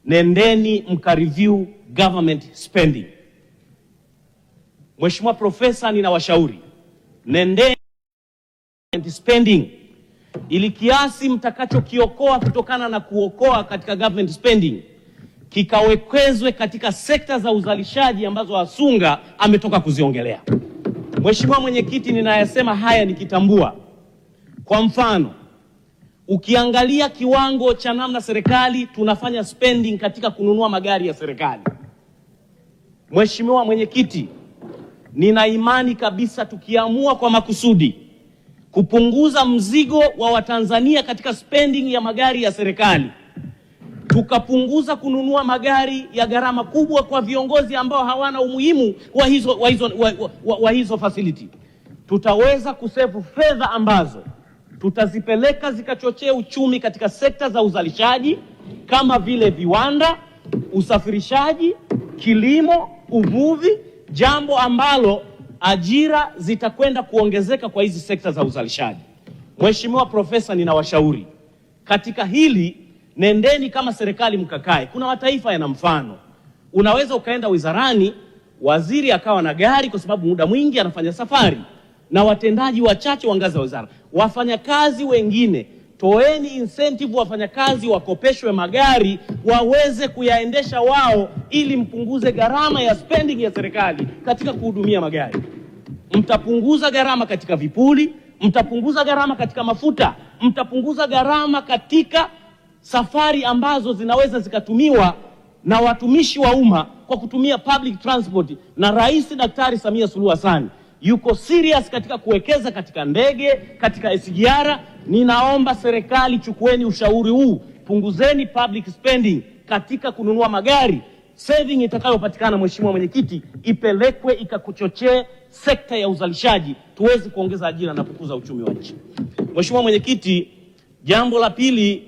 nendeni mkareview government spending. Mheshimiwa Profesa, ninawashauri nendeni spending ili kiasi mtakachokiokoa kutokana na kuokoa katika government spending kikawekezwe katika sekta za uzalishaji ambazo Asunga ametoka kuziongelea. Mheshimiwa Mwenyekiti, ninayasema haya nikitambua, kwa mfano, ukiangalia kiwango cha namna serikali tunafanya spending katika kununua magari ya serikali. Mheshimiwa Mwenyekiti, nina imani kabisa tukiamua kwa makusudi kupunguza mzigo wa Watanzania katika spending ya magari ya serikali, tukapunguza kununua magari ya gharama kubwa kwa viongozi ambao hawana umuhimu wa hizo facility, tutaweza kusevu fedha ambazo tutazipeleka zikachochea uchumi katika sekta za uzalishaji kama vile viwanda, usafirishaji, kilimo, uvuvi, jambo ambalo ajira zitakwenda kuongezeka kwa hizi sekta za uzalishaji. Mheshimiwa Profesa, ninawashauri katika hili, nendeni kama serikali mkakae. Kuna mataifa yana mfano. Unaweza ukaenda wizarani, waziri akawa na gari kwa sababu muda mwingi anafanya safari, na watendaji wachache wa ngazi ya wizara. Wafanyakazi wengine, toeni incentive wafanyakazi wakopeshwe magari waweze kuyaendesha wao, ili mpunguze gharama ya spending ya serikali katika kuhudumia magari. Mtapunguza gharama katika vipuli, mtapunguza gharama katika mafuta, mtapunguza gharama katika safari ambazo zinaweza zikatumiwa na watumishi wa umma kwa kutumia public transport. Na Rais Daktari Samia Suluhu Hassan yuko serious katika kuwekeza katika ndege, katika SGR. Ninaomba serikali, chukueni ushauri huu, punguzeni public spending katika kununua magari. Saving itakayopatikana, Mheshimiwa Mwenyekiti, ipelekwe ikakuchochee sekta ya uzalishaji, tuweze kuongeza ajira na kukuza uchumi wa nchi. Mheshimiwa Mwenyekiti, jambo la pili